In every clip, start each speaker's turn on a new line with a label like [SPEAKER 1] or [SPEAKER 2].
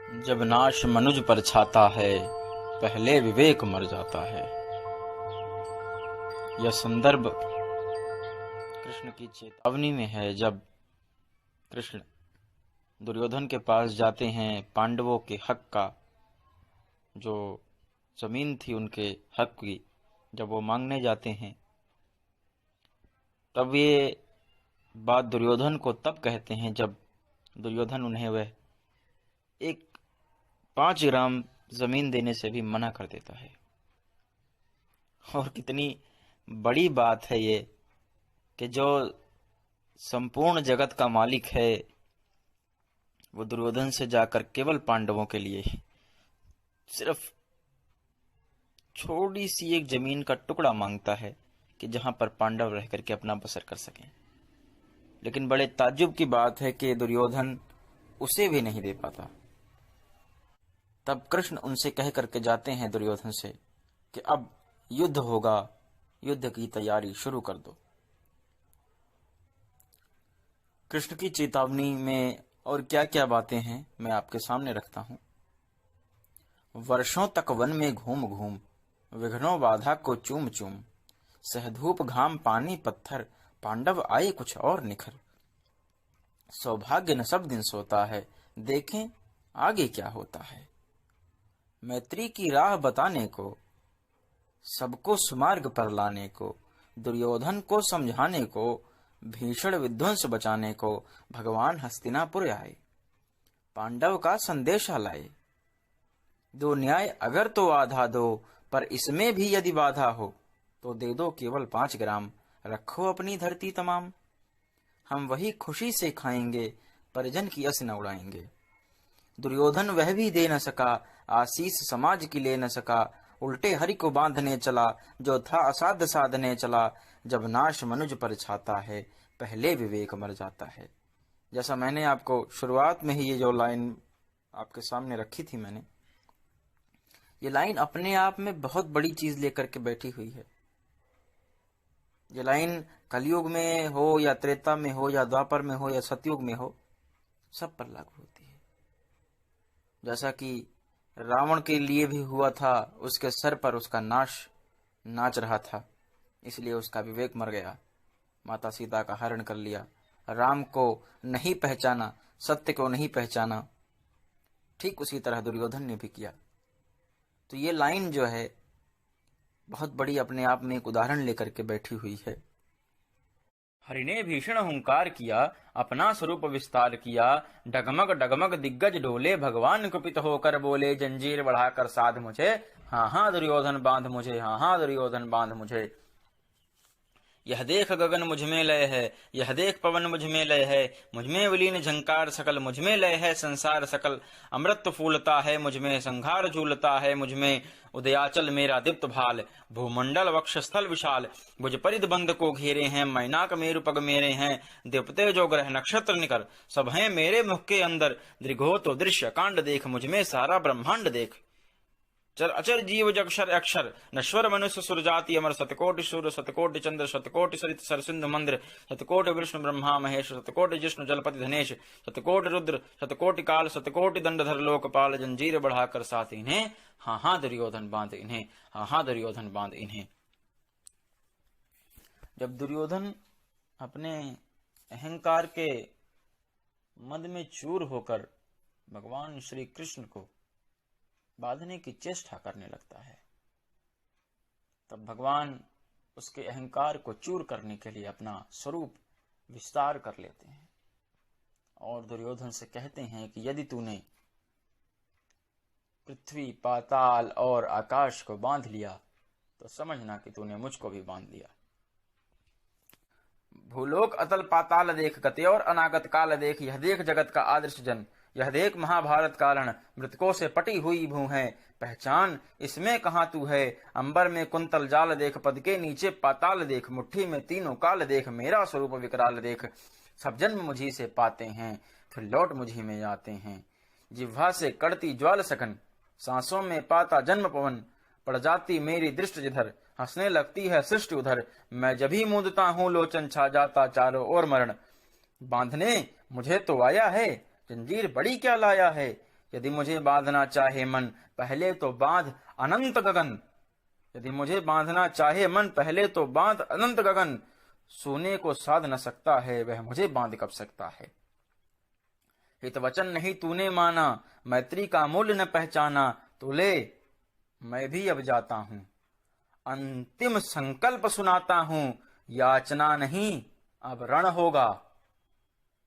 [SPEAKER 1] जब नाश मनुज पर छाता है, पहले विवेक मर जाता है। यह संदर्भ कृष्ण की चेतावनी में है। जब कृष्ण दुर्योधन के पास जाते हैं, पांडवों के हक का जो जमीन थी उनके हक की जब वो मांगने जाते हैं, तब ये बात दुर्योधन को तब कहते हैं जब दुर्योधन उन्हें वह एक 5 ग्राम जमीन देने से भी मना कर देता है। और कितनी बड़ी बात है ये कि जो संपूर्ण जगत का मालिक है वो दुर्योधन से जाकर केवल पांडवों के लिए ही सिर्फ छोटी सी एक जमीन का टुकड़ा मांगता है कि जहां पर पांडव रह करके अपना बसर कर सकें। लेकिन बड़े ताज्जुब की बात है कि दुर्योधन उसे भी नहीं दे पाता। तब कृष्ण उनसे कह करके जाते हैं दुर्योधन से कि अब युद्ध होगा, युद्ध की तैयारी शुरू कर दो। कृष्ण की चेतावनी में और क्या क्या बातें हैं मैं आपके सामने रखता हूं। वर्षों तक वन में घूम घूम, विघ्नों बाधा को चूम चूम, सहधूप घाम पानी पत्थर, पांडव आए कुछ और निखर। सौभाग्य न सब दिन सोता है, देखें आगे क्या होता है। मैत्री की राह बताने को, सबको सुमार्ग पर लाने को, दुर्योधन को समझाने को, भीषण विध्वंस बचाने को भगवान हस्तिनापुर आए। पांडव का संदेशा लाए, दो न्याय अगर तो आधा दो, पर इसमें भी यदि बाधा हो तो दे दो केवल 5 ग्राम, रखो अपनी धरती तमाम। हम वही खुशी से खाएंगे, परिजन की यश न उड़ाएंगे। दुर्योधन वह भी दे न सका, आशीष समाज की ले न सका, उल्टे हरि को बांधने चला, जो था असाध्य साधने चला। जब नाश मनुज पर छाता है, पहले विवेक मर जाता है। जैसा मैंने आपको शुरुआत में ही ये जो लाइन आपके सामने रखी थी मैंने, ये लाइन अपने आप में बहुत बड़ी चीज लेकर के बैठी हुई है। ये लाइन कलयुग में हो या त्रेता में हो या द्वापर में हो या सतयुग में हो, सब पर लागू होती है। जैसा कि रावण के लिए भी हुआ था, उसके सर पर उसका नाश नाच रहा था, इसलिए उसका विवेक मर गया। माता सीता का हरण कर लिया, राम को नहीं पहचाना, सत्य को नहीं पहचाना। ठीक उसी तरह दुर्योधन ने भी किया। तो ये लाइन जो है बहुत बड़ी अपने आप में एक उदाहरण लेकर के बैठी हुई है। हरि ने भीषण हुंकार किया, अपना स्वरूप विस्तार किया, डगमग डगमग दिग्गज डोले, भगवान कुपित होकर बोले, जंजीर बढ़ाकर साध मुझे, हाँ हाँ दुर्योधन बांध मुझे, हाँ हाँ दुर्योधन बांध मुझे। यह देख गगन मुझमें लय है, यह देख पवन मुझमें लय है, मुझमें विलीन झंकार सकल, मुझमें लय है संसार सकल। अमृत फूलता है मुझमें, संघार झूलता है मुझमें, उदयाचल मेरा दीप्त भाल, भूमंडल वक्षस्थल विशाल। भुज परिध बंद को घेरे हैं, मैनाक मेरु पग मेरे हैं, दीप्ते जो ग्रह नक्षत्र निकर, सब हैं मेरे मुख के अंदर। दृघो तो दृश्य कांड देख, मुझमें सारा ब्रह्मांड देख। चर अचर जीव जक्षर अक्षर, नश्वर मनुष्य सुरजाति अमर, सतकोटि सूर्य सतकोटि चंद्र, सतकोटि सरित सरसिंधु मंद्र, सतकोटि विष्णु ब्रह्मा महेश, सतकोटि जिष्णु जलपति धनेश, सतकोटि रुद्र सतकोटि काल, सतकोटि दंडधर लोकपाल। जंजीर बढ़ाकर साथ इन्हें, हाँ हाँ दुर्योधन बांध इन्हें, हाँ हाँ दुर्योधन बांध इन्हें। जब दुर्योधन अपने अहंकार के मद में चूर होकर भगवान श्री कृष्ण को बांधने की चेष्टा करने लगता है, तब भगवान उसके अहंकार को चूर करने के लिए अपना स्वरूप विस्तार कर लेते हैं और दुर्योधन से कहते हैं कि यदि तूने पृथ्वी पाताल और आकाश को बांध लिया तो समझना कि तूने मुझको भी बांध लिया। भूलोक अतल पाताल देख, गते और अनागत काल देख, यह देख जगत का आदर्श जन, यह देख महाभारत कारण, मृतकों से पटी हुई भू है, पहचान इसमें कहाँ तू है। अंबर में कुंतल जाल देख, पद के नीचे पाताल देख, मुट्ठी में तीनों काल देख, मेरा स्वरूप विकराल देख। सब जन्म मुझी से पाते हैं, फिर लौट मुझी में जाते हैं। जिह्वा से कड़ती ज्वाल सकन, सांसों में पाता जन्म पवन, पड़ जाती मेरी दृष्टि जिधर, हंसने लगती है सृष्टि उधर। मैं जब ही मूंदता हूँ लोचन, छा जाता चारों ओर मरण। बांधने मुझे तो आया है, जंजीर बड़ी क्या लाया है, यदि मुझे बांधना चाहे मन, पहले तो बांध अनंत गगन। यदि मुझे बांधना चाहे मन, पहले तो बांध अनंत गगन। सोने को साध न सकता है, वह मुझे बांध कब सकता है। हित वचन नहीं तूने माना, मैत्री का मूल्य न पहचाना, तो ले मैं भी अब जाता हूं। अंतिम संकल्प सुनाता हूं, याचना नहीं अब रण होगा।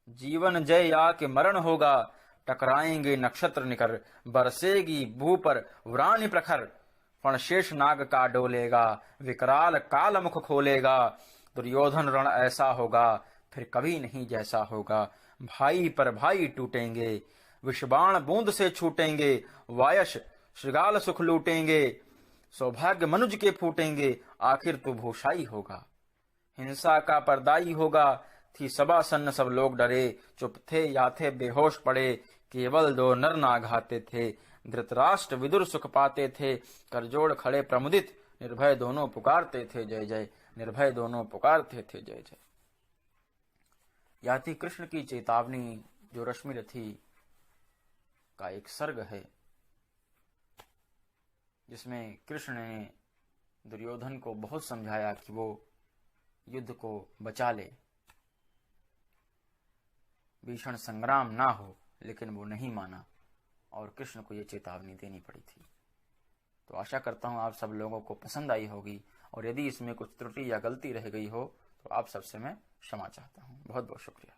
[SPEAKER 1] जीवन जय या के मरण होगा, टकराएंगे नक्षत्र निकर, बरसेगी भू पर व्रानि प्रखर। फणशेष नाग का डोलेगा, विकराल काल मुख खोलेगा। दुर्योधन रण ऐसा होगा, फिर कभी नहीं जैसा होगा। भाई पर भाई टूटेंगे, विषबाण बूंद से छूटेंगे। वायस श्रृगाल सुख लूटेंगे, सौभाग्य मनुज के फूटेंगे। आखिर तू भूषाई होगा, हिंसा का परदाई होगा। थी सभा सन्न सब लोग डरे, चुप थे या थे बेहोश पड़े। केवल दो नर नाघाते थे, धृतराष्ट्र विदुर सुख पाते थे। करजोड़ खड़े प्रमुदित, निर्भय दोनों पुकारते थे जय जय। निर्भय दोनों पुकारते थे जय जय। यह थी कृष्ण की चेतावनी, जो रश्मि रथी का एक सर्ग है, जिसमें कृष्ण ने दुर्योधन को बहुत समझाया कि वो युद्ध को बचा ले, भीषण संग्राम ना हो, लेकिन वो नहीं माना और कृष्ण को ये चेतावनी देनी पड़ी थी। तो आशा करता हूं आप सब लोगों को पसंद आई होगी, और यदि इसमें कुछ त्रुटि या गलती रह गई हो तो आप सबसे मैं क्षमा चाहता हूं। बहुत बहुत शुक्रिया।